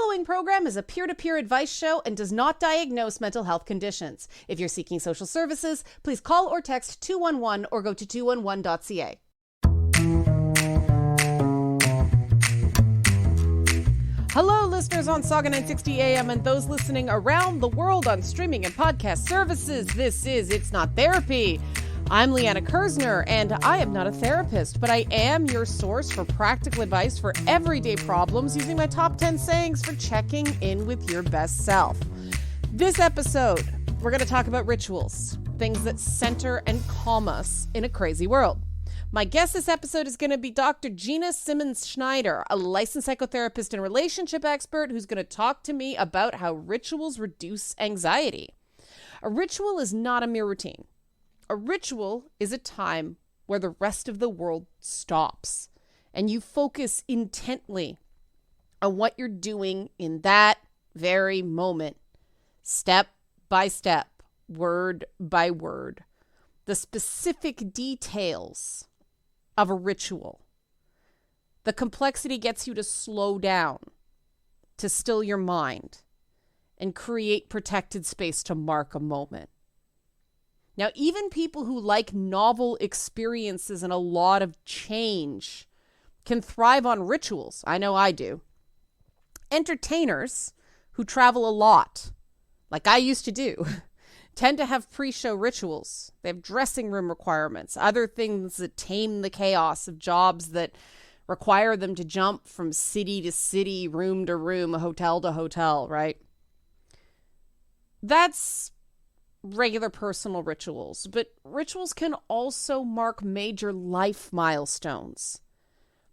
following program is a peer-to-peer advice show and does not diagnose mental health conditions. If you're seeking social services, please call or text 211 or go to 211.ca. Hello, listeners on Saga 960 AM and those listening around the world on streaming and podcast services. This is It's Not Therapy. I'm Leanna Kersner, and I am not a therapist, but I am your source for practical advice for everyday problems using my top 10 sayings for checking in with your best self. This episode, we're going to talk about rituals, things that center and calm us in a crazy world. My guest this episode is going to be Dr. Gina Simmons Schneider, a licensed psychotherapist and relationship expert who's going to talk to me about how rituals reduce anxiety. A ritual is not a mere routine. A ritual is a time where the rest of the world stops and you focus intently on what you're doing in that very moment, step by step, word by word. The specific details of a ritual. The complexity gets you to slow down, to still your mind, and create protected space to mark a moment. Now, even people who like novel experiences and a lot of change can thrive on rituals. I know I do. Entertainers who travel a lot, like I used to do, tend to have pre-show rituals. They have dressing room requirements, other things that tame the chaos of jobs that require them to jump from city to city, room to room, hotel to hotel, right? That's regular personal rituals, but rituals can also mark major life milestones.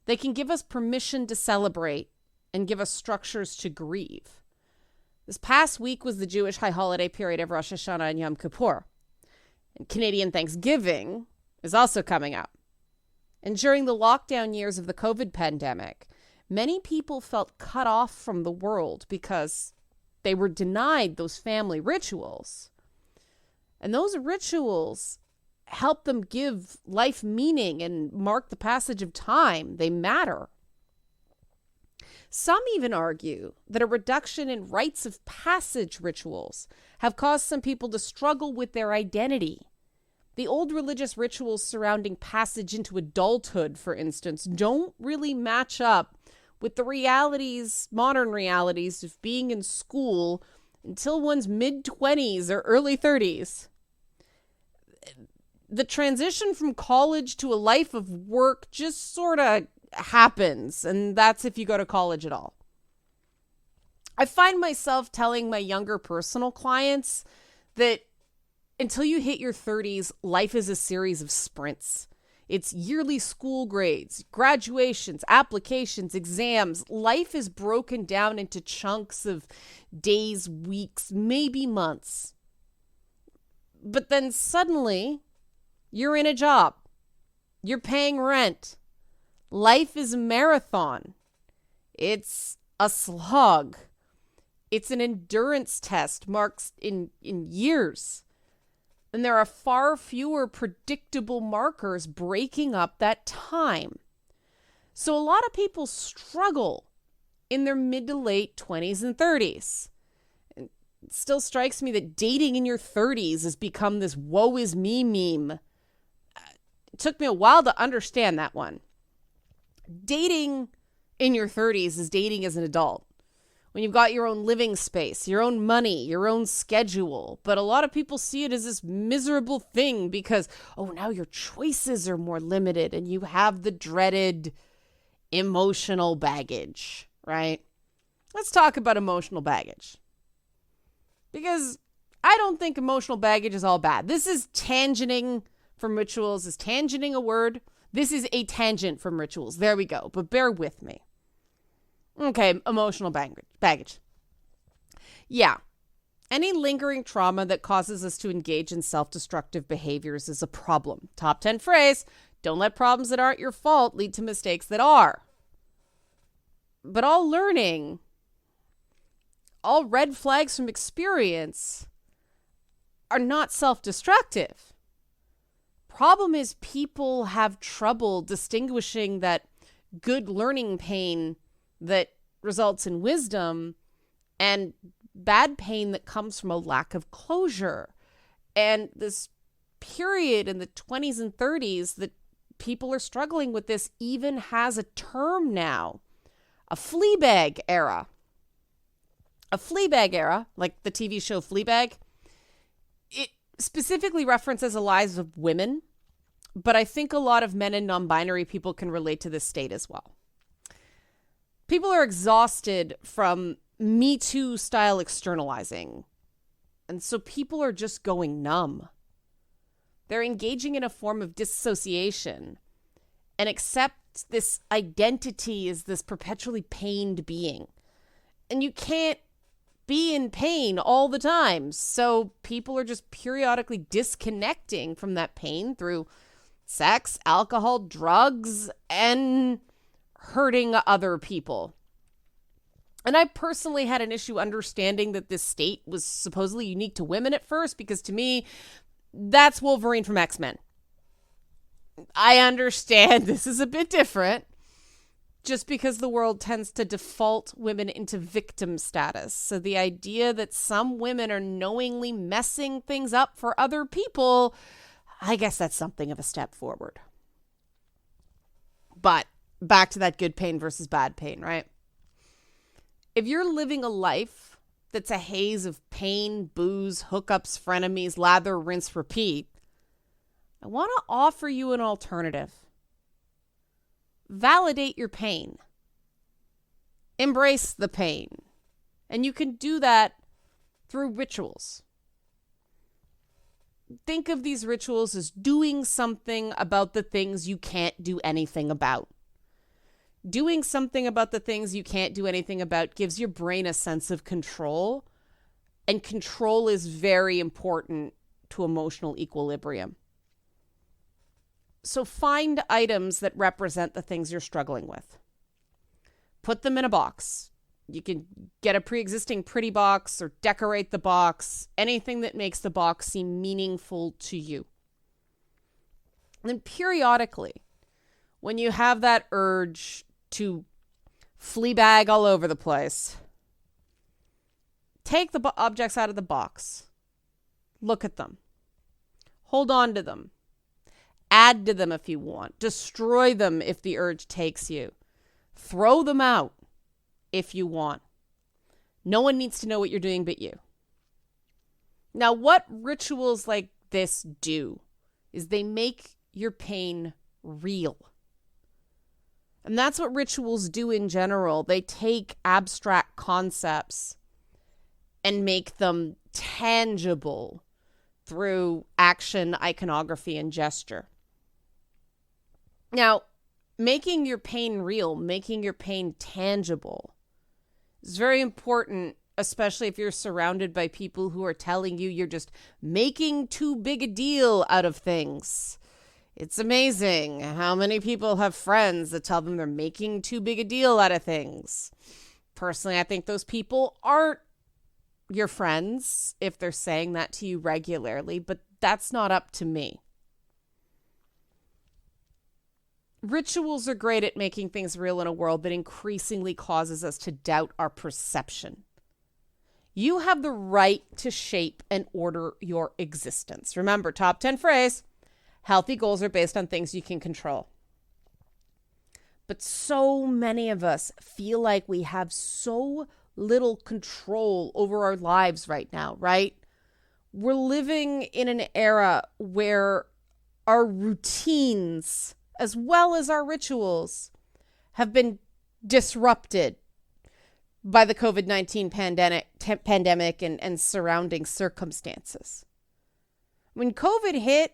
They can give us permission to celebrate and give us structures to grieve. This past week was the Jewish high holiday period of Rosh Hashanah and Yom Kippur. And Canadian Thanksgiving is also coming up. And during the lockdown years of the COVID pandemic, many people felt cut off from the world because they were denied those family rituals. And those rituals help them give life meaning and mark the passage of time. They matter. Some even argue that a reduction in rites of passage rituals have caused some people to struggle with their identity. The old religious rituals surrounding passage into adulthood, for instance, don't really match up with the realities, modern realities of being in school until one's mid-20s or early 30s. The transition from college to a life of work just sort of happens, and that's if you go to college at all. I find myself telling my younger personal clients that until you hit your 30s, life is a series of sprints. It's yearly school grades, graduations, applications, exams. Life is broken down into chunks of days, weeks, maybe months. But then suddenly, you're in a job. You're paying rent. Life is a marathon. It's a slog. It's an endurance test marked in years. And there are far fewer predictable markers breaking up that time. So a lot of people struggle in their mid to late 20s and 30s. It still strikes me that dating in your 30s has become this woe is me meme. It took me a while to understand that one. Dating in your 30s is dating as an adult. When you've got your own living space, your own money, your own schedule. But a lot of people see it as this miserable thing because, oh, now your choices are more limited and you have the dreaded emotional baggage, right? Let's talk about emotional baggage. Because I don't think emotional baggage is all bad. This is tangenting from rituals. Is tangenting a word? This is a tangent from rituals. There we go. But bear with me. Okay, emotional baggage. Yeah. Any lingering trauma that causes us to engage in self-destructive behaviors is a problem. Top 10 phrase, don't let problems that aren't your fault lead to mistakes that are. But all learning, all red flags from experience are not self-destructive. Problem is people have trouble distinguishing that good learning pain that results in wisdom and bad pain that comes from a lack of closure. And this period in the 20s and 30s that people are struggling with this even has a term now, a Fleabag era. A Fleabag era, like the TV show Fleabag, it specifically references the lives of women, but I think a lot of men and non-binary people can relate to this state as well. People are exhausted from Me Too style externalizing, and so people are just going numb. They're engaging in a form of dissociation and accept this identity as this perpetually pained being. And you can't be in pain all the time. So people are just periodically disconnecting from that pain through sex, alcohol, drugs, and hurting other people. And I personally had an issue understanding that this state was supposedly unique to women at first, because to me, that's Wolverine from X-Men. I understand this is a bit different, just because the world tends to default women into victim status. So the idea that some women are knowingly messing things up for other people, I guess that's something of a step forward. But back to that good pain versus bad pain, right? If you're living a life that's a haze of pain, booze, hookups, frenemies, lather, rinse, repeat, I want to offer you an alternative. Validate your pain. Embrace the pain. And you can do that through rituals. Think of these rituals as doing something about the things you can't do anything about. Doing something about the things you can't do anything about gives your brain a sense of control. And control is very important to emotional equilibrium. So find items that represent the things you're struggling with. Put them in a box. You can get a pre-existing pretty box or decorate the box. Anything that makes the box seem meaningful to you. And then periodically, when you have that urge to Fleabag all over the place, take the objects out of the box. Look at them. Hold on to them. Add to them if you want. Destroy them if the urge takes you. Throw them out if you want. No one needs to know what you're doing but you. Now, what rituals like this do is they make your pain real. And that's what rituals do in general. They take abstract concepts and make them tangible through action, iconography, and gesture. Now, making your pain real, making your pain tangible is very important, especially if you're surrounded by people who are telling you you're just making too big a deal out of things. It's amazing how many people have friends that tell them they're making too big a deal out of things. Personally, I think those people aren't your friends if they're saying that to you regularly, but that's not up to me. Rituals are great at making things real in a world that increasingly causes us to doubt our perception. You have the right to shape and order your existence. Remember, top 10 phrase, healthy goals are based on things you can control. But so many of us feel like we have so little control over our lives right now, right? We're living in an era where our routines, as well as our rituals, have been disrupted by the COVID-19 pandemic and surrounding circumstances. When COVID hit,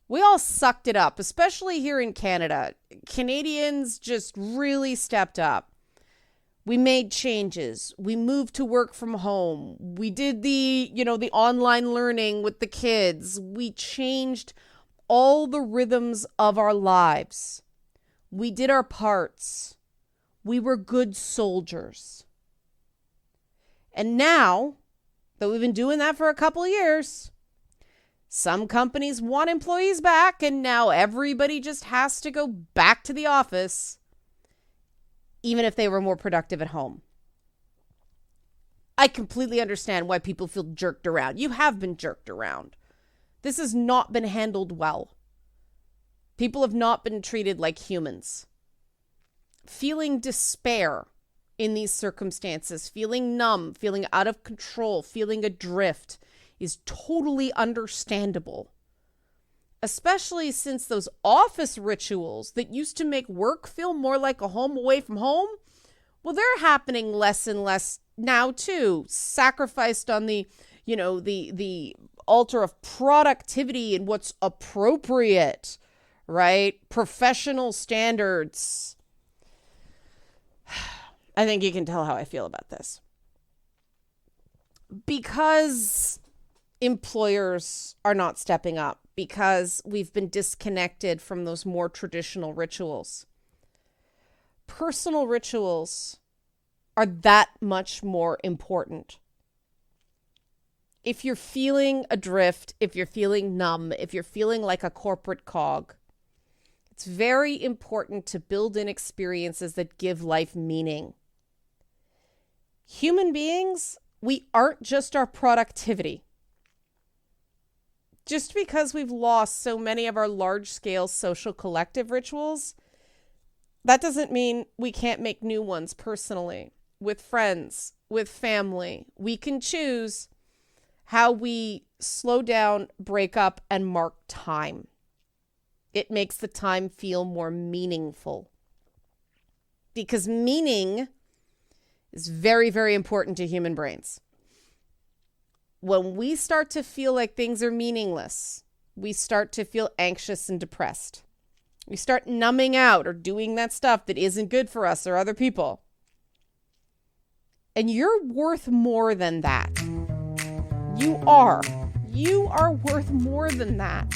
we all sucked it up, especially here in Canada. Canadians just really stepped up. We made changes. We moved to work from home. We did the online learning with the kids. We changed all the rhythms of our lives. We did our parts. We were good soldiers. And now that we've been doing that for a couple of years, some companies want employees back, and now everybody just has to go back to the office, even if they were more productive at home. I completely understand why people feel jerked around. You have been jerked around. This has not been handled well. People have not been treated like humans. Feeling despair in these circumstances, feeling numb, feeling out of control, feeling adrift is totally understandable. Especially since those office rituals that used to make work feel more like a home away from home, well, they're happening less and less now too, sacrificed on the altar of productivity and what's appropriate, right? Professional standards. I think you can tell how I feel about this. Because employers are not stepping up, because we've been disconnected from those more traditional rituals. Personal rituals are that much more important. If you're feeling adrift, if you're feeling numb, if you're feeling like a corporate cog, it's very important to build in experiences that give life meaning. Human beings, we aren't just our productivity. Just because we've lost so many of our large-scale social collective rituals, that doesn't mean we can't make new ones personally, with friends, with family. We can choose how we slow down, break up, and mark time. It makes the time feel more meaningful. Because meaning is very, very important to human brains. When we start to feel like things are meaningless, we start to feel anxious and depressed. We start numbing out or doing that stuff that isn't good for us or other people. And you're worth more than that. You are. You are worth more than that.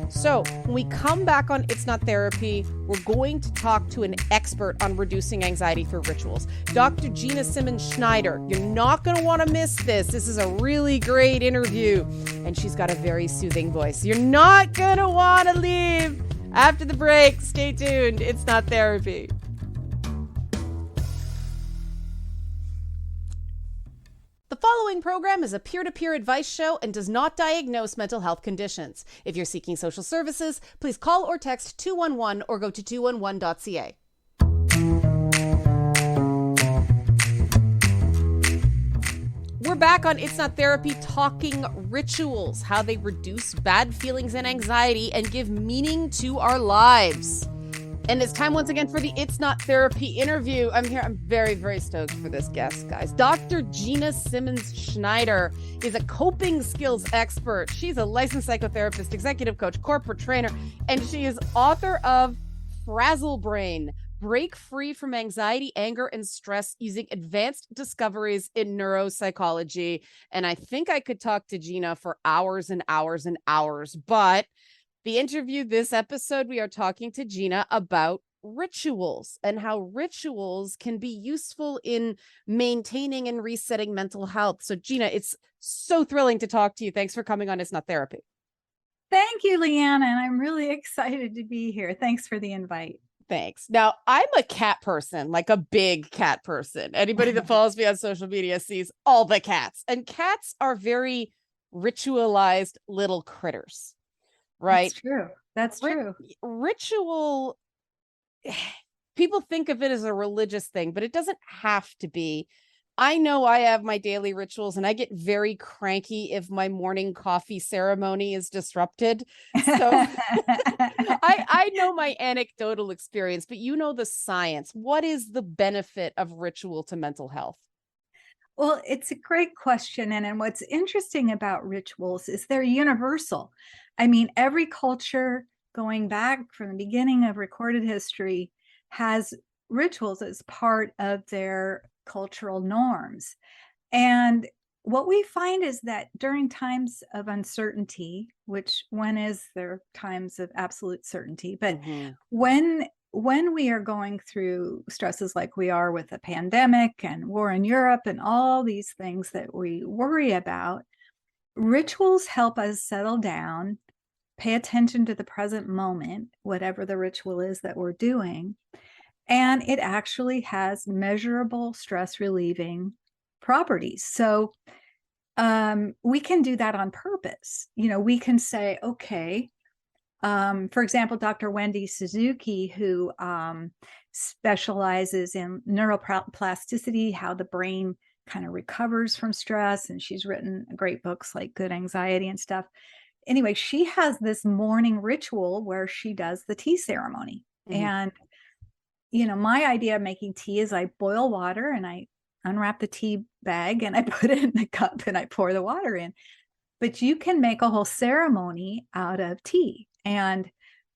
So when we come back on It's Not Therapy, we're going to talk to an expert on reducing anxiety through rituals, Dr. Gina Simmons Schneider. You're not going to want to miss this. This is a really great interview, and she's got a very soothing voice. You're not going to want to leave. After the break, stay tuned. It's Not Therapy. The following program is a peer-to-peer advice show and does not diagnose mental health conditions. If you're seeking social services, please call or text 211 or go to 211.ca. We're back on It's Not Therapy talking rituals, how they reduce bad feelings and anxiety and give meaning to our lives. And it's time once again for the It's Not Therapy interview. I'm here. I'm very, very stoked for this guest, guys. Dr. Gina Simmons Schneider is a coping skills expert. She's a licensed psychotherapist, executive coach, corporate trainer, and she is author of Frazzle Brain: Break Free from Anxiety, Anger, and Stress Using Advanced Discoveries in Neuropsychology. And I think I could talk to Gina for hours and hours and hours, but the interview this episode, we are talking to Gina about rituals and how rituals can be useful in maintaining and resetting mental health. So Gina, it's so thrilling to talk to you. Thanks for coming on It's Not Therapy. Thank you, Leanna, and I'm really excited to be here. Thanks for the invite. Thanks. Now, I'm a cat person, like a big cat person. Anybody that follows me on social media sees all the cats. And cats are very ritualized little critters. Right. That's true. That's true. Ritual, people think of it as a religious thing, but it doesn't have to be. I know I have my daily rituals and I get very cranky if my morning coffee ceremony is disrupted. So I know my anecdotal experience, but you know the science. What is the benefit of ritual to mental health? Well, it's a great question. And what's interesting about rituals is they're universal. I mean, every culture going back from the beginning of recorded history has rituals as part of their cultural norms. And what we find is that during times of uncertainty, which when is there times of absolute certainty, but when we are going through stresses like we are with a pandemic and war in Europe and all these things that we worry about, rituals help us settle down, pay attention to the present moment, whatever the ritual is that we're doing. And it actually has measurable stress relieving properties. So we can do that on purpose. We can say, okay, for example, Dr. Wendy Suzuki, who specializes in neuroplasticity, how the brain kind of recovers from stress, and she's written great books like Good Anxiety and stuff. Anyway, she has this morning ritual where she does the tea ceremony. And my idea of making tea is I boil water and I unwrap the tea bag and I put it in the cup and I pour the water in. But you can make a whole ceremony out of tea, and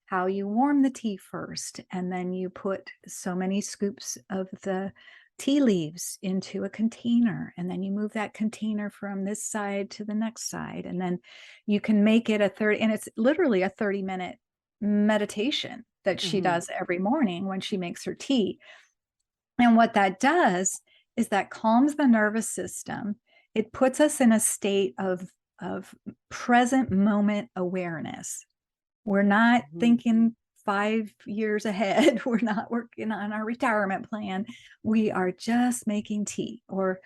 how you warm the tea first, and then you put so many scoops of the tea leaves into a container, and then you move that container from this side to the next side, and then you can make it and it's literally a 30-minute meditation that she does every morning when she makes her tea. And what that does is that calms the nervous system. It puts us in a state of present moment awareness. We're not thinking 5 years ahead. We're not working on our retirement plan. We are just making tea, or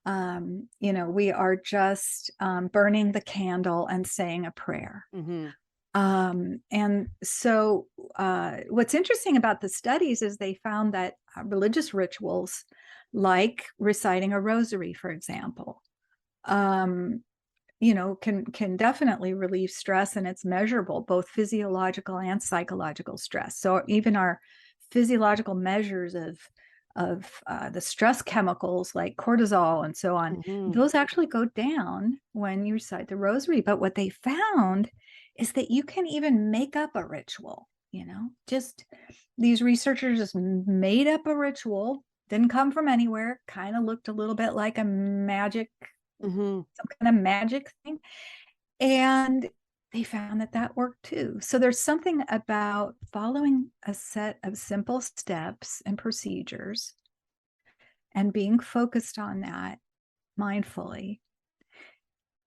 we are just burning the candle and saying a prayer. And so what's interesting about the studies is they found that religious rituals, like reciting a rosary, for example, can definitely relieve stress, and it's measurable, both physiological and psychological stress. So even our physiological measures of the stress chemicals like cortisol and so on, those actually go down when you recite the rosary. But what they found is that you can even make up a ritual. Just these researchers just made up a ritual, didn't come from anywhere, kind of looked a little bit like a magic, some kind of magic thing. And they found that worked too. So there's something about following a set of simple steps and procedures and being focused on that mindfully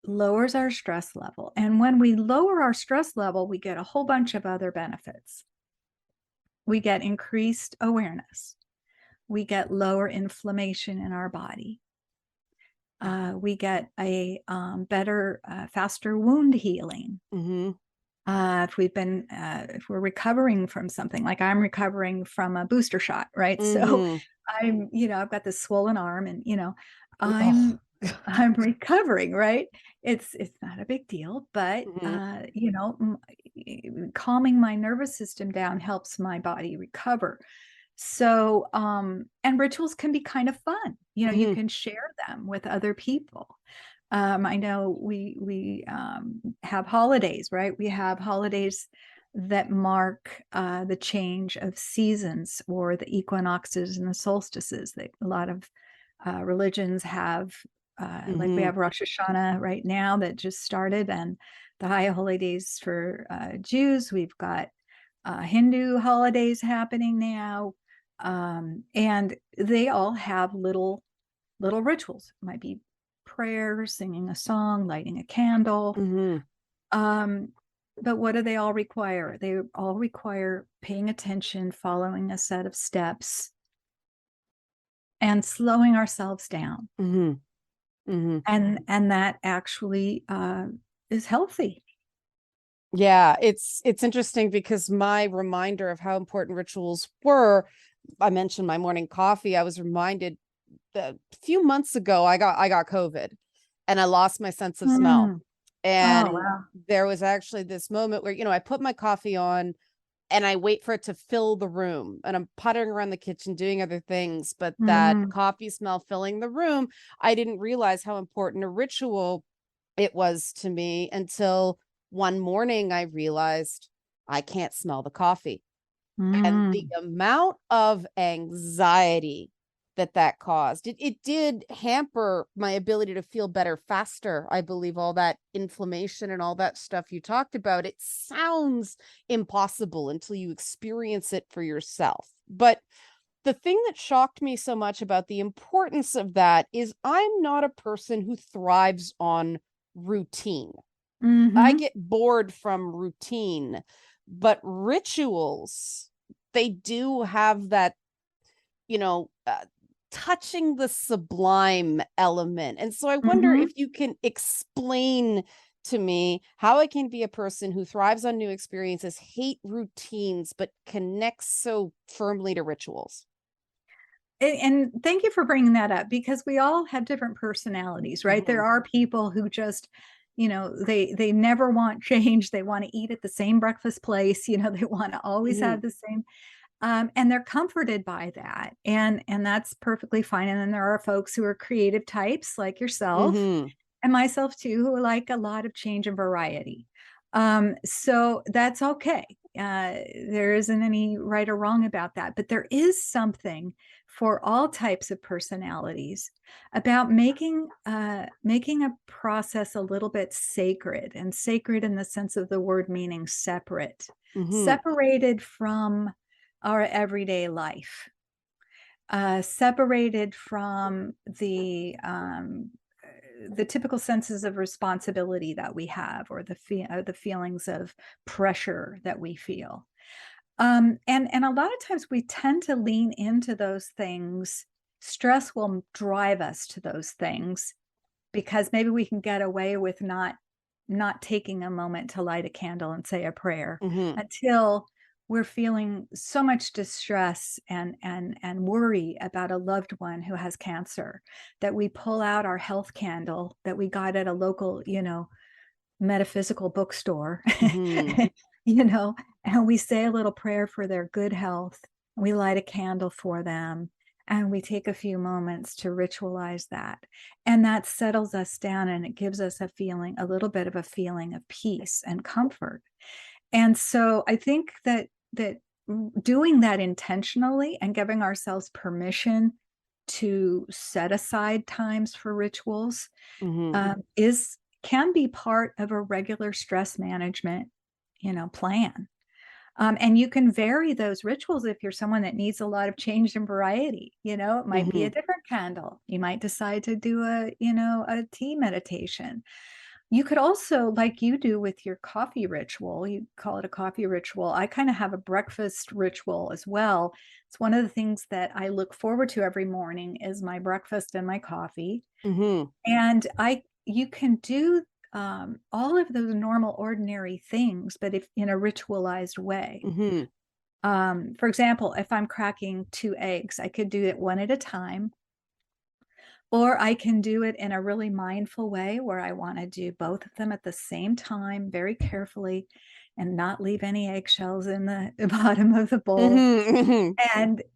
lowers our stress level. And when we lower our stress level, we get a whole bunch of other benefits. We get increased awareness. We get lower inflammation in our body. We get a better, faster wound healing. If we're recovering from something, like I'm recovering from a booster shot, right? So I've got this swollen arm, and I'm recovering, right? It's not a big deal, but calming my nervous system down helps my body recover. So, and rituals can be kind of fun. You can share them with other people. I know we have holidays, right? We have holidays that mark the change of seasons, or the equinoxes and the solstices. That a lot of religions have, like we have Rosh Hashanah right now that just started, and the high holy days for Jews. We've got Hindu holidays happening now. And they all have little rituals. It might be prayer, singing a song, lighting a candle. But what do they all require? They all require paying attention, following a set of steps, and slowing ourselves down. And that actually is healthy. Yeah, it's interesting, because my reminder of how important rituals were, I mentioned my morning coffee. I was reminded that a few months ago I got COVID, and I lost my sense of smell. And there was actually this moment where, I put my coffee on and I wait for it to fill the room, and I'm puttering around the kitchen doing other things, but that coffee smell filling the room, I didn't realize how important a ritual it was to me until one morning I realized I can't smell the coffee. And the amount of anxiety that caused, it did hamper my ability to feel better faster. I believe all that inflammation and all that stuff you talked about, it sounds impossible until you experience it for yourself. But the thing that shocked me so much about the importance of that is I'm not a person who thrives on routine. I get bored from routine, but rituals, they do have that, touching the sublime element. And so I wonder Mhm. if you can explain to me how I can be a person who thrives on new experiences, hate routines, but connects so firmly to rituals. And thank you for bringing that up because we all have different personalities, right? Mhm. There are people who just, they never want change. They want to eat at the same breakfast place, they want to always Mhm. have the same, and they're comforted by that, and that's perfectly fine. And then there are folks who are creative types like yourself Mhm. and myself too, who like a lot of change and variety. So that's okay. There isn't any right or wrong about that, but there is something for all types of personalities about making a process a little bit sacred, and sacred in the sense of the word meaning separate, Mhm. separated from our everyday life, separated from the typical senses of responsibility that we have, or the feelings of pressure that we feel. And a lot of times we tend to lean into those things. Stress will drive us to those things because maybe we can get away with not taking a moment to light a candle and say a prayer Mhm. until we're feeling so much distress and worry about a loved one who has cancer, that we pull out our health candle that we got at a local, metaphysical bookstore, Mhm. you know, and we say a little prayer for their good health. And we light a candle for them, and we take a few moments to ritualize that. And that settles us down, and it gives us a little bit of a feeling of peace and comfort. And so I think that doing that intentionally and giving ourselves permission to set aside times for rituals, Mhm. is can be part of a regular stress management, plan. And you can vary those rituals if you're someone that needs a lot of change and variety. It might be a Mhm. different candle. You might decide to do a tea meditation. You could also, like you do with your coffee ritual, you call it a coffee ritual. I kind of have a breakfast ritual as well. It's one of the things that I look forward to every morning is my breakfast and my coffee. Mhm. And you can do all of those normal, ordinary things, but if in a ritualized way. Mhm. For example, if I'm cracking two eggs, I could do it one at a time, or I can do it in a really mindful way where I want to do both of them at the same time, very carefully, and not leave any eggshells in the bottom of the bowl, Mhm. Mhm.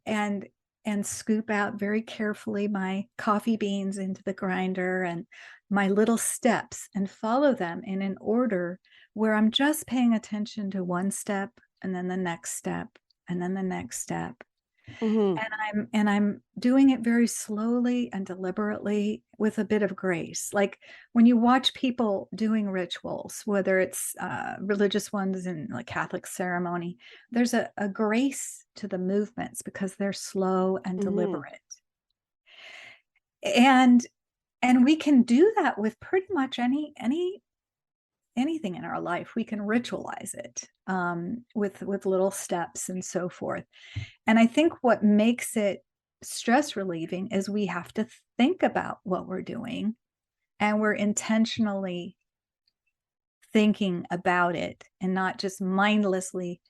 and scoop out very carefully my coffee beans into the grinder and my little steps, and follow them in an order where I'm just paying attention to one step, and then the next step, and then the next step. Mhm. And I'm doing it very slowly and deliberately with a bit of grace. Like when you watch people doing rituals, whether it's religious ones in like Catholic ceremony, there's a grace to the movements because they're slow and Mhm. deliberate. And and we can do that with pretty much anything in our life. We can ritualize it, with little steps and so forth. And I think what makes it stress relieving is we have to think about what we're doing, and we're intentionally thinking about it and not just mindlessly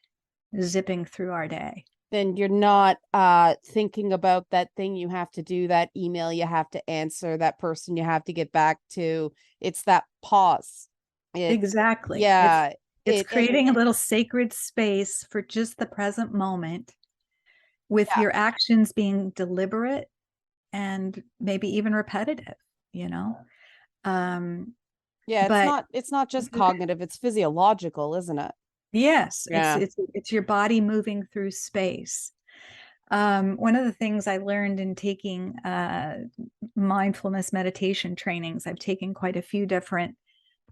zipping through our day. Then you're not thinking about that thing you have to do, that email you have to answer, that person you have to get back to. It's that pause. It Exactly. yeah, It's it and creating a little sacred space for just the present moment, with yeah. your actions being deliberate and maybe even repetitive, you know? Um, Yeah, but it's not just cognitive, it's physiological, isn't it? yes, it's Yeah. it's it's your body moving through space. One of the things I learned in taking mindfulness meditation trainings, I've taken quite a few different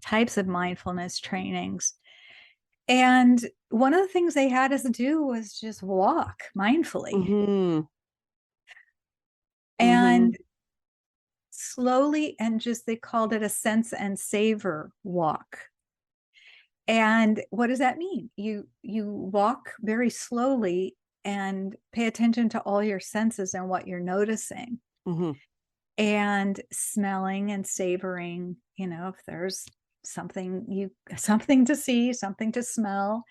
types of mindfulness trainings. And one of the things they had us do was just walk mindfully Mhm. Mhm. and slowly, and just they called it a sense and savor walk. And what does that mean? You walk very slowly and pay attention to all your senses and what you're noticing, Mm-hmm. and smelling and savoring, if there's something to see, something to smell.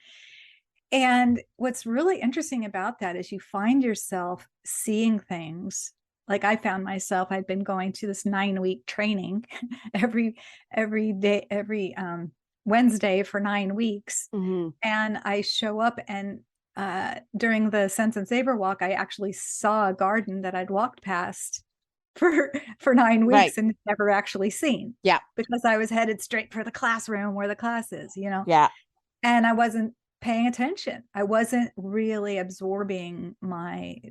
And what's really interesting about that is you find yourself seeing things. Like I found myself, I'd been going to this 9-week training every day, every Wednesday for 9 weeks. Mm-hmm. And I show up, and during the Sense and Savor walk, I actually saw a garden that I'd walked past for 9 weeks Right. and never actually seen, Yeah. because I was headed straight for the classroom where the class is, Yeah. and I wasn't paying attention. I wasn't really absorbing my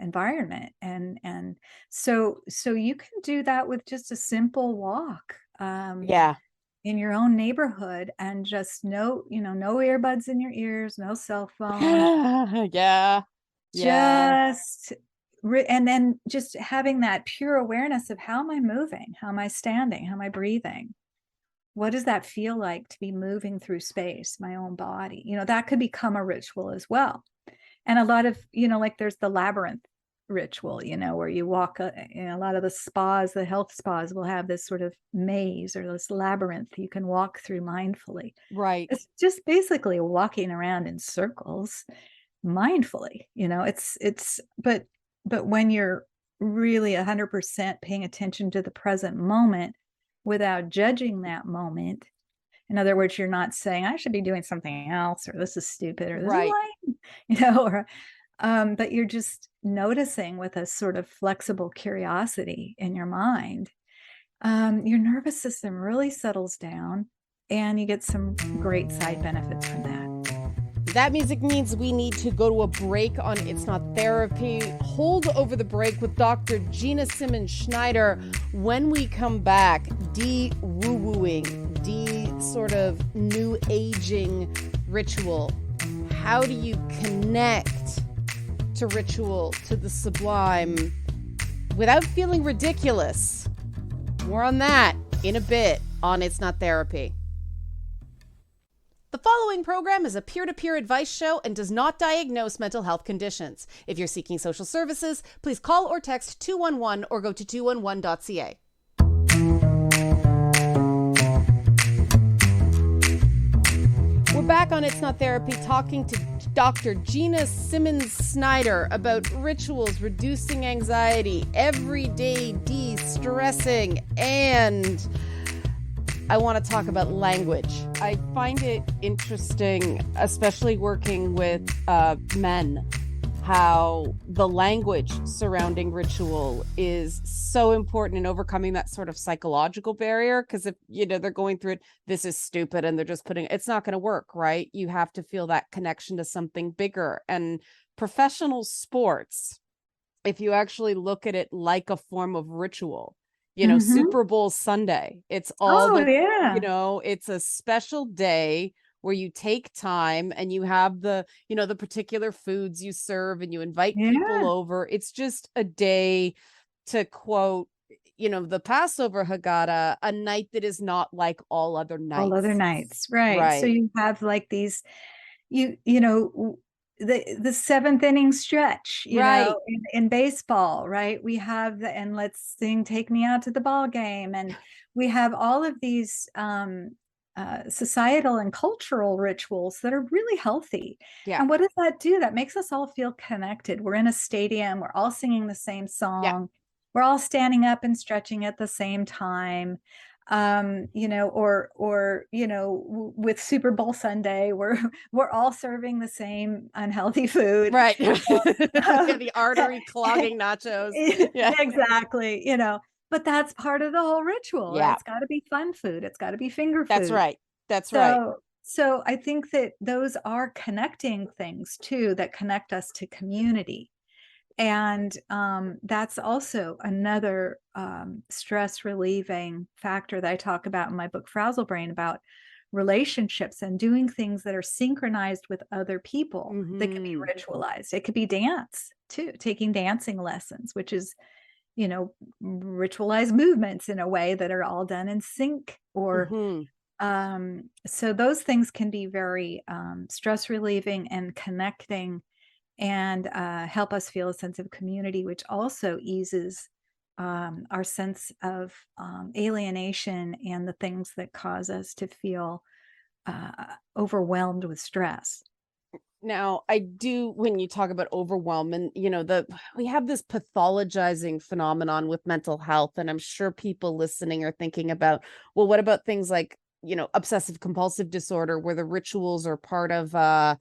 environment, and so you can do that with just a simple walk Yeah. in your own neighborhood, and just no earbuds in your ears, no cell phone, Yeah. Yeah. just and then just having that pure awareness of, how am I moving? How am I standing? How am I breathing? What does that feel like to be moving through space, my own body? That could become a ritual as well. And a lot of, like there's the labyrinth ritual, where you walk, a lot of the health spas will have this sort of maze or this labyrinth you can walk through mindfully. Right. It's just basically walking around in circles mindfully. But when you're really 100% paying attention to the present moment without judging that moment, in other words, you're not saying I should be doing something else, or this is stupid, or this is Right. lame, or but you're just noticing with a sort of flexible curiosity in your mind. Your nervous system really settles down, and you get some great side benefits from that. That music means we need to go to a break on It's Not Therapy. Hold over the break with Dr. Gina Simmons Schneider. When we come back, de-woo-wooing, sort of new aging ritual. How do you connect to ritual, to the sublime, without feeling ridiculous? More on that in a bit on It's Not Therapy. The following program is a peer-to-peer advice show and does not diagnose mental health conditions. If you're seeking social services, please call or text 211 or go to 211.ca. We're back on It's Not Therapy talking to Dr. Gina Simmons Schneider about rituals, reducing anxiety, everyday de-stressing, and I want to talk about language. I find it interesting, especially working with men, how the language surrounding ritual is so important in overcoming that sort of psychological barrier. Because if, they're going through it, this is stupid, and they're just it's not going to work, right? You have to feel that connection to something bigger. And professional sports, if you actually look at it like a form of ritual, Super Bowl Sunday, it's all it's a special day where you take time and you have the particular foods you serve and you invite people over. It's just a day to quote, the Passover Haggadah, a night that is not like all other nights. Right. So you have like these, the seventh inning stretch, in baseball, right? We have and let's sing "Take Me Out to the Ball Game," and we have all of these societal and cultural rituals that are really healthy. Yeah. And what does that do? That makes us all feel connected. We're in a stadium, we're all singing the same song. Yeah. We're all standing up and stretching at the same time. With Super Bowl Sunday, we're all serving the same unhealthy food. Right. The artery clogging nachos. Yeah. Exactly. But that's part of the whole ritual. Yeah. Right? It's got to be fun food. It's got to be finger food. That's right. That's right. So I think that those are connecting things too, that connect us to community. And that's also another stress relieving factor that I talk about in my book, Frazzle Brain, about relationships and doing things that are synchronized with other people that can be ritualized. It could be dance too, taking dancing lessons, which is, ritualized movements in a way that are all done in sync. Or so those things can be very stress relieving and connecting and help us feel a sense of community, which also eases our sense of alienation and the things that cause us to feel overwhelmed with stress. Now, I do, when you talk about overwhelm and, we have this pathologizing phenomenon with mental health. And I'm sure people listening are thinking about, well, what about things like, obsessive compulsive disorder, where the rituals are part of, a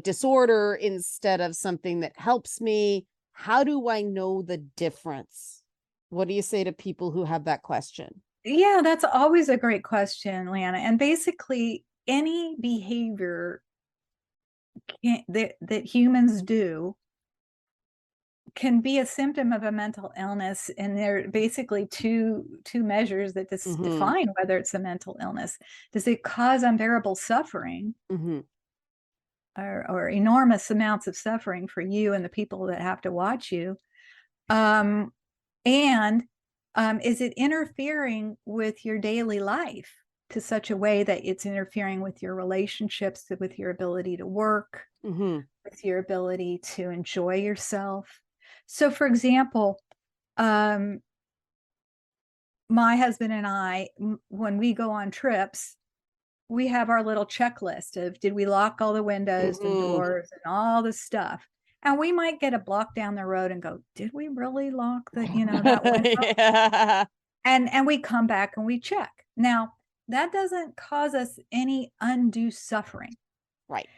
disorder instead of something that helps me. How do I know the difference? What do you say to people who have that question? Yeah, that's always a great question, Lana. And basically, any behavior that humans do can be a symptom of a mental illness, and there are basically two measures that Mm-hmm. define whether it's a mental illness. Does it cause unbearable suffering, Mm-hmm. or enormous amounts of suffering for you and the people that have to watch you? Um, and is it interfering with your daily life to such a way that it's interfering with your relationships, with your ability to work, Mm-hmm. with your ability to enjoy yourself? So, for example, um, my husband and I, when we go on trips, we have our little checklist of, did we lock all the windows and Mm-hmm. doors and all the stuff? And we might get a block down the road and go, did we really lock that window? Yeah. And we come back and we check. Now, that doesn't cause us any undue suffering. Right.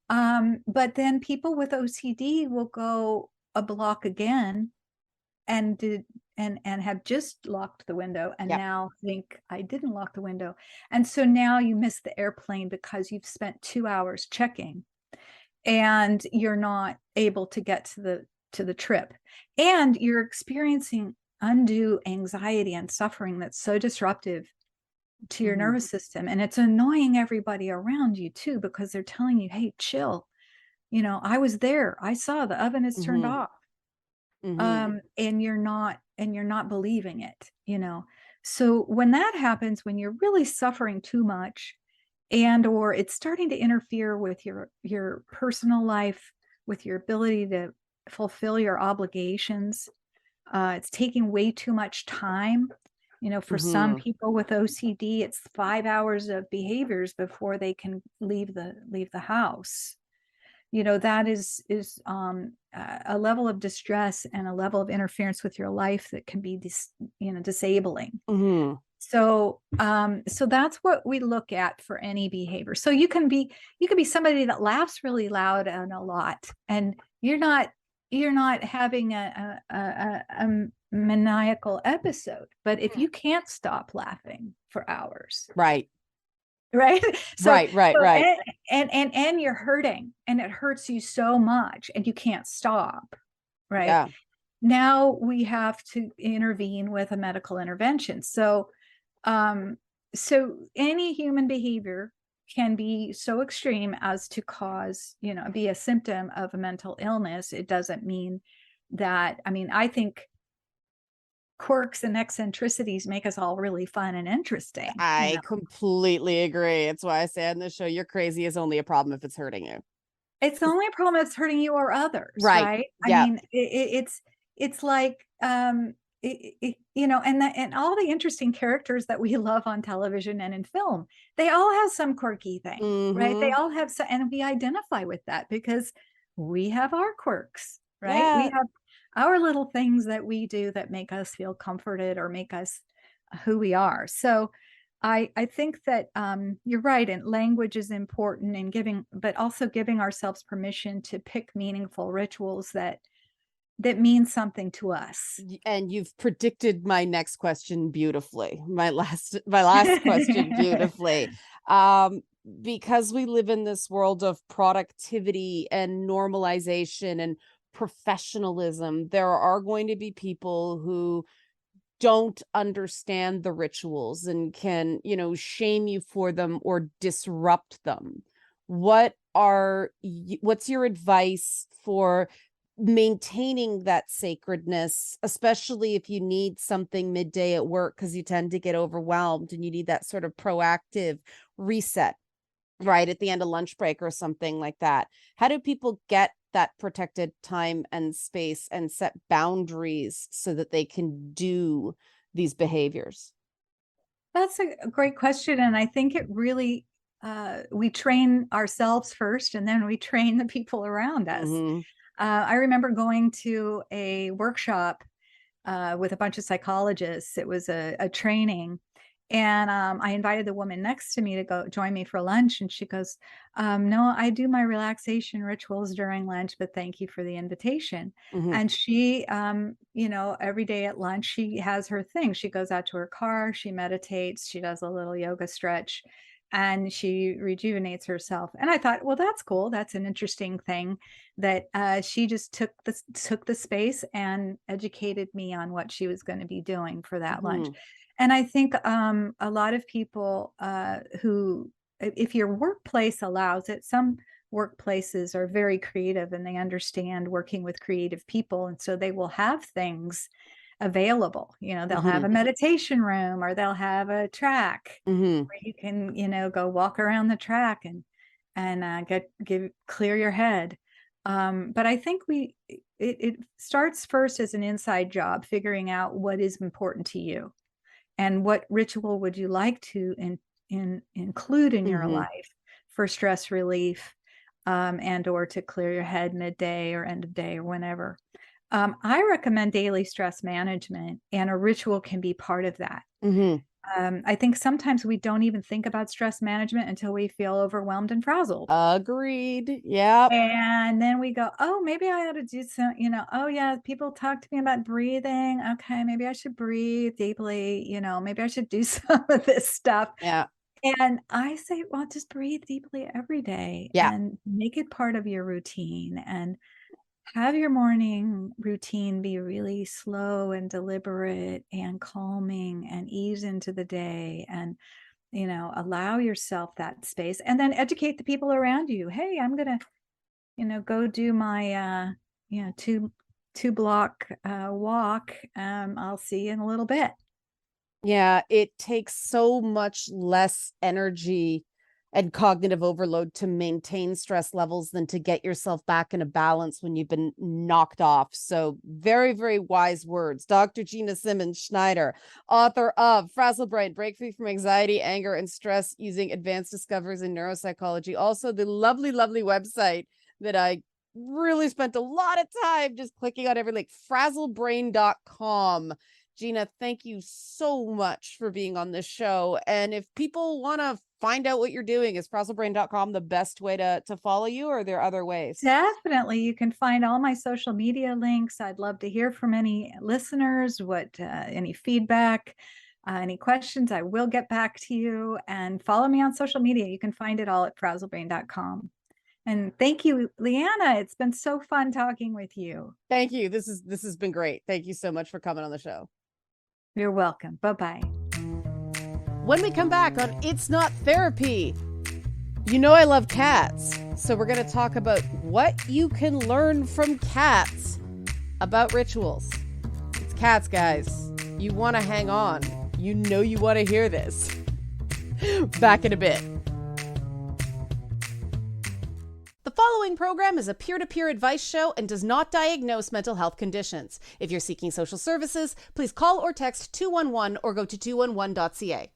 But then people with OCD will go a block again and did and have just locked the window and Yep. now think, I didn't lock the window. And so now you miss the airplane because you've spent 2 hours checking and you're not able to get to the trip. And you're experiencing undue anxiety and suffering that's so disruptive to your Mm-hmm. nervous system. And it's annoying everybody around you too, because they're telling you, hey, chill. I was there. I saw the oven is turned Mm-hmm. off. Mm-hmm. And you're not believing it. So when that happens, when you're really suffering too much, and or it's starting to interfere with your personal life, with your ability to fulfill your obligations, it's taking way too much time. For some Mm-hmm. people with OCD, it's 5 hours of behaviors before they can leave the house. That is a level of distress and a level of interference with your life that can be disabling. Mm-hmm. So that's what we look at for any behavior. So you can be somebody that laughs really loud and a lot, and you're not having a maniacal episode. But if you can't stop laughing for hours, Right. right? so Right. Right. so Right. and you're hurting and it hurts you so much and you can't stop, right? Yeah. Now we have to intervene with a medical intervention. So any human behavior can be so extreme as to cause, be a symptom of a mental illness. It doesn't mean that, I think quirks and eccentricities make us all really fun and interesting. I completely agree. It's why I say on this show, you're crazy is only a problem if it's hurting you. It's the only problem that's hurting you or others, Right. right? Yeah. It's like, and all the interesting characters that we love on television and in film, they all have some quirky thing, right? They Mm-hmm. all have so, and we identify with that because we have our quirks, right? We Yeah. have our little things that we do that make us feel comforted or make us who we are. So I think that you're right, and language is important in giving, but also giving ourselves permission to pick meaningful rituals that mean something to us. And you've predicted my next question beautifully. My last question beautifully. Um, because we live in this world of productivity and normalization and professionalism, there are going to be people who don't understand the rituals and can, shame you for them or disrupt them. What's your advice for maintaining that sacredness, especially if you need something midday at work because you tend to get overwhelmed and you need that sort of proactive reset? right at the end of lunch break or something like that. How do people get that protected time and space and set boundaries so that they can do these behaviors? That's a great question. And I think it really, we train ourselves first and then we train the people around us. Mm-hmm. I remember going to a workshop with a bunch of psychologists. It was a training. And I invited the woman next to me to go join me for lunch. And she goes, no, I do my relaxation rituals during lunch, but thank you for the invitation. Mm-hmm. And she, every day at lunch, she has her thing. She goes out to her car, she meditates, she does a little yoga stretch, and she rejuvenates herself. And I thought, well, that's cool. That's an interesting thing that she just took the space and educated me on what she was going to be doing for that lunch. Mm-hmm. And I think a lot of people who, if your workplace allows it, some workplaces are very creative and they understand working with creative people. And so they will have things available. They'll have Mm-hmm. a meditation room or they'll have a track Mm-hmm. where you can, go walk around the track and clear your head. But I think it starts first as an inside job, figuring out what is important to you and what ritual would you like to include in your Mm-hmm. life for stress relief, and or to clear your head midday or end of day or whenever. I recommend daily stress management, and a ritual can be part of that. Mm-hmm. I think sometimes we don't even think about stress management until we feel overwhelmed and frazzled. Agreed. Yep. And then we go, oh, maybe I ought to do some, oh, yeah, people talk to me about breathing. Okay, maybe I should breathe deeply. Maybe I should do some of this stuff. Yeah. And I say, well, just breathe deeply every day Yeah. and make it part of your routine and have your morning routine be really slow and deliberate and calming and ease into the day and allow yourself that space and then educate the people around you. Hey, I'm gonna go do my two block walk. I'll see you in a little bit. Yeah, it takes so much less energy and cognitive overload to maintain stress levels than to get yourself back in a balance when you've been knocked off. So very, very wise words. Dr. Gina Simmons Schneider, author of Frazzle Brain, Break Free from Anxiety, Anger, and Stress Using Advanced Discoveries in Neuropsychology. Also the lovely, lovely website that I really spent a lot of time just clicking on every link, frazzlebrain.com. Gina, thank you so much for being on this show. And if people want to find out what you're doing, is frazzlebrain.com the best way to follow you, or are there other ways? Definitely. You can find all my social media links. I'd love to hear from any listeners, any feedback, any questions. I will get back to you, and follow me on social media. You can find it all at frazzlebrain.com. And thank you, Leanna. It's been so fun talking with you. Thank you. This has been great. Thank you so much for coming on the show. You're welcome. Bye-bye. When we come back on It's Not Therapy, I love cats. So we're going to talk about what you can learn from cats about rituals. It's cats, guys. You want to hang on. You want to hear this. Back in a bit. The following program is a peer-to-peer advice show and does not diagnose mental health conditions. If you're seeking social services, please call or text 211 or go to 211.ca.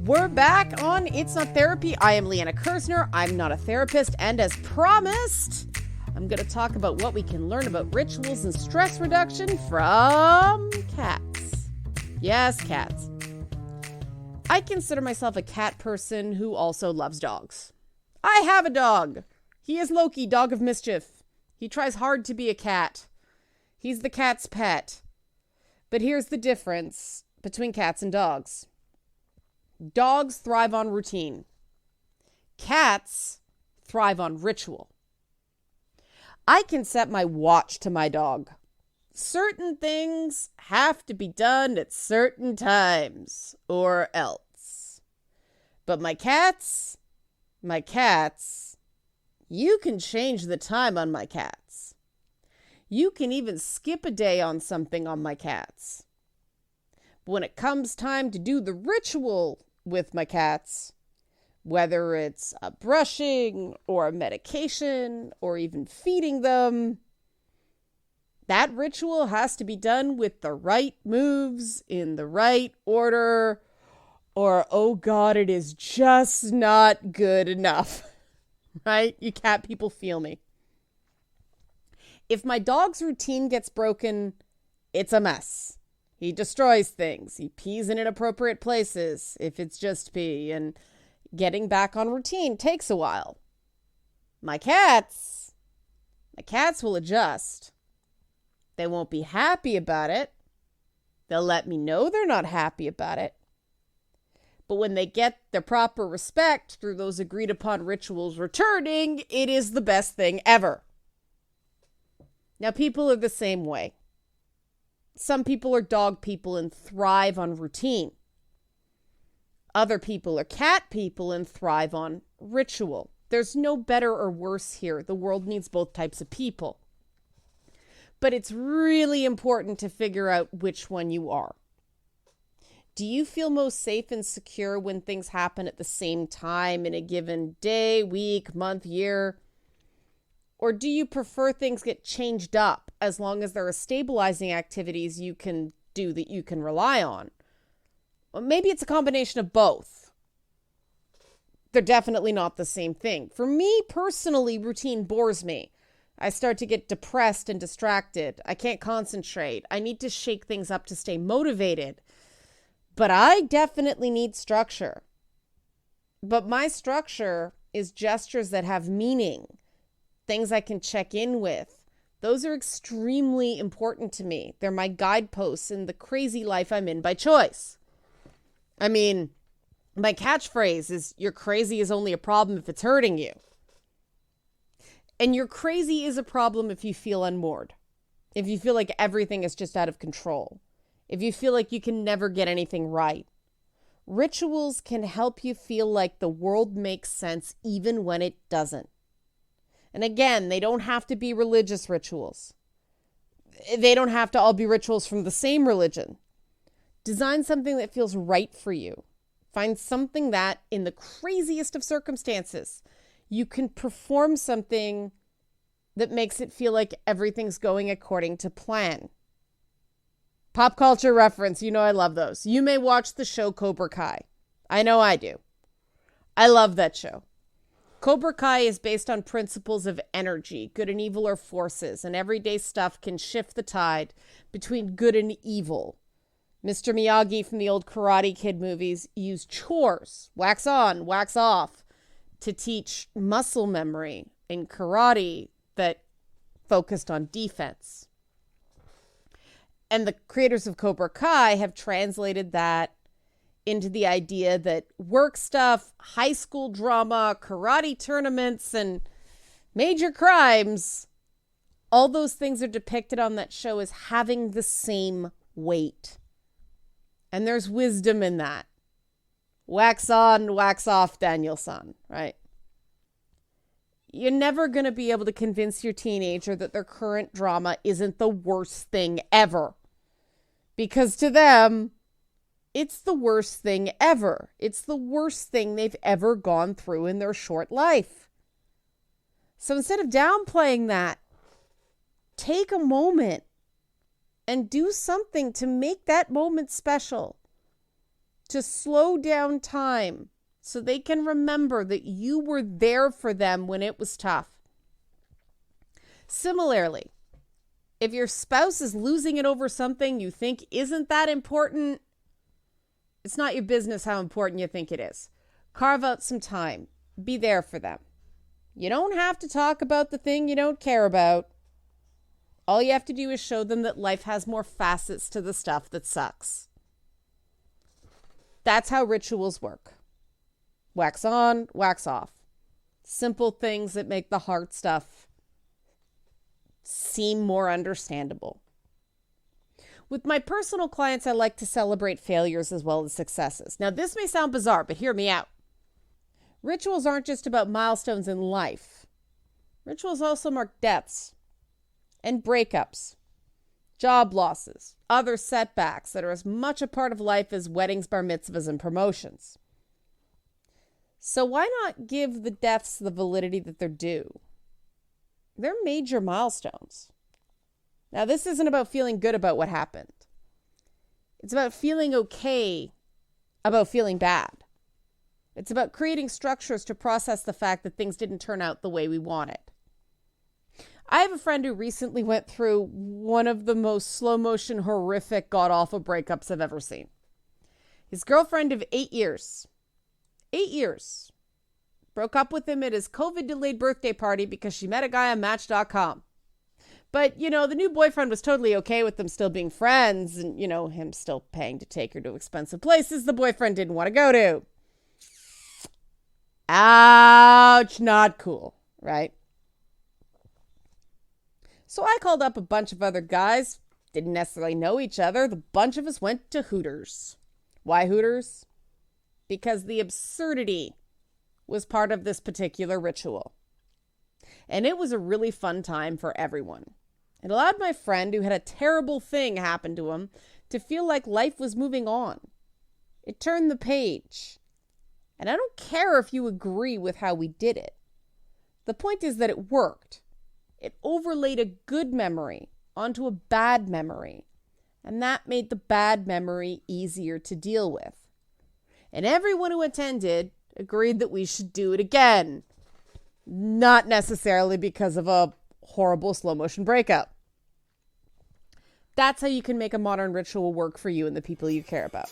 We're back on It's Not Therapy. I am Leanna Kersner. I'm not a therapist, and as promised, I'm going to talk about what we can learn about rituals and stress reduction from cats. Yes, cats. I consider myself a cat person who also loves dogs. I have a dog. He is Loki, dog of mischief. He tries hard to be a cat. He's the cat's pet. But here's the difference between cats and dogs. Dogs thrive on routine. Cats thrive on ritual. I can set my watch to my dog. Certain things have to be done at certain times, or else. But my cats, you can change the time on my cats. You can even skip a day on something on my cats. But when it comes time to do the ritual with my cats, whether it's a brushing or a medication or even feeding them, that ritual has to be done with the right moves in the right order, or, oh God, it is just not good enough. Right? You cat people feel me. If my dog's routine gets broken, it's a mess. He destroys things. He pees in inappropriate places if it's just pee, and getting back on routine takes a while. My cats will adjust. They won't be happy about it. They'll let me know they're not happy about it. But when they get the proper respect through those agreed upon rituals returning, it is the best thing ever. Now, people are the same way. Some people are dog people and thrive on routine. Other people are cat people and thrive on ritual. There's no better or worse here. The world needs both types of people. But it's really important to figure out which one you are. Do you feel most safe and secure when things happen at the same time in a given day, week, month, year? Or do you prefer things get changed up as long as there are stabilizing activities you can do that you can rely on? Well, maybe it's a combination of both. They're definitely not the same thing. For me personally, routine bores me. I start to get depressed and distracted. I can't concentrate. I need to shake things up to stay motivated. But I definitely need structure. But my structure is gestures that have meaning, things I can check in with. Those are extremely important to me. They're my guideposts in the crazy life I'm in by choice. I mean, my catchphrase is, "Your crazy is only a problem if it's hurting you." And your crazy is a problem if you feel unmoored. If you feel like everything is just out of control. If you feel like you can never get anything right. Rituals can help you feel like the world makes sense even when it doesn't. And again, they don't have to be religious rituals. They don't have to all be rituals from the same religion. Design something that feels right for you. Find something that, in the craziest of circumstances, you can perform something that makes it feel like everything's going according to plan. Pop culture reference, you know I love those. You may watch the show Cobra Kai. I know I do. I love that show. Cobra Kai is based on principles of energy. Good and evil are forces, and everyday stuff can shift the tide between good and evil. Mr. Miyagi from the old Karate Kid movies used chores, wax on, wax off, to teach muscle memory in karate that focused on defense. And the creators of Cobra Kai have translated that into the idea that work stuff, high school drama, karate tournaments, and major crimes, all those things are depicted on that show as having the same weight. And there's wisdom in that. Wax on, wax off, Daniel-san, right? You're never going to be able to convince your teenager that their current drama isn't the worst thing ever. Because to them, it's the worst thing ever. It's the worst thing they've ever gone through in their short life. So instead of downplaying that, take a moment and do something to make that moment special. To slow down time so they can remember that you were there for them when it was tough. Similarly, if your spouse is losing it over something you think isn't that important, it's not your business how important you think it is. Carve out some time. Be there for them. You don't have to talk about the thing you don't care about. All you have to do is show them that life has more facets to the stuff that sucks. That's how rituals work. Wax on, wax off. Simple things that make the hard stuff seem more understandable. With my personal clients, I like to celebrate failures as well as successes. Now, this may sound bizarre, but hear me out. Rituals aren't just about milestones in life. Rituals also mark deaths and breakups job losses, other setbacks that are as much a part of life as weddings, bar mitzvahs, and promotions. So why not give the deaths the validity that they're due? They're major milestones. Now, this isn't about feeling good about what happened. It's about feeling okay about feeling bad. It's about creating structures to process the fact that things didn't turn out the way we wanted. I have a friend who recently went through one of the most slow-motion, horrific, god-awful breakups I've ever seen. His girlfriend of 8 years, broke up with him at his COVID-delayed birthday party because she met a guy on Match.com. But, the new boyfriend was totally okay with them still being friends and, him still paying to take her to expensive places the boyfriend didn't want to go to. Ouch, not cool, right? So I called up a bunch of other guys, didn't necessarily know each other. The bunch of us went to Hooters. Why Hooters? Because the absurdity was part of this particular ritual. And it was a really fun time for everyone. It allowed my friend, who had a terrible thing happen to him, to feel like life was moving on. It turned the page. And I don't care if you agree with how we did it. The point is that it worked. It overlaid a good memory onto a bad memory. And that made the bad memory easier to deal with. And everyone who attended agreed that we should do it again. Not necessarily because of a horrible slow motion breakup. That's how you can make a modern ritual work for you and the people you care about.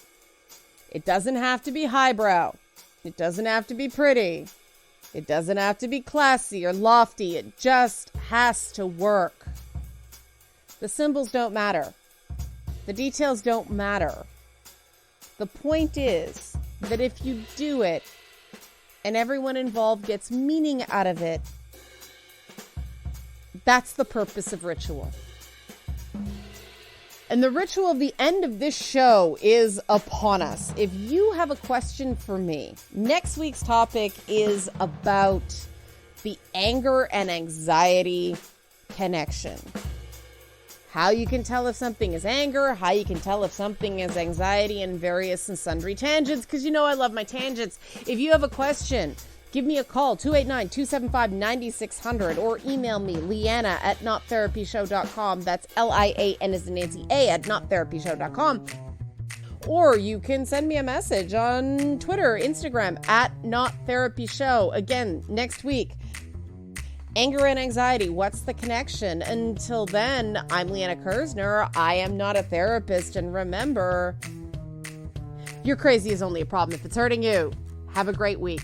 It doesn't have to be highbrow. It doesn't have to be pretty. It doesn't have to be classy or lofty. It just has to work. The symbols don't matter. The details don't matter. The point is that if you do it and everyone involved gets meaning out of it, that's the purpose of ritual. And the ritual of the end of this show is upon us. If you have a question for me, next week's topic is about the anger and anxiety connection. How you can tell if something is anger, how you can tell if something is anxiety, and various and sundry tangents, because I love my tangents. If you have a question, give me a call, 289-275-9600, or email me, Leanna at nottherapyshow.com. That's Lian as in Nancy A at nottherapyshow.com. Or you can send me a message on Twitter, Instagram, at nottherapyshow. Again, next week. Anger and anxiety, what's the connection? Until then, I'm Leanna Kersner. I am not a therapist. And remember, you're crazy is only a problem if it's hurting you. Have a great week.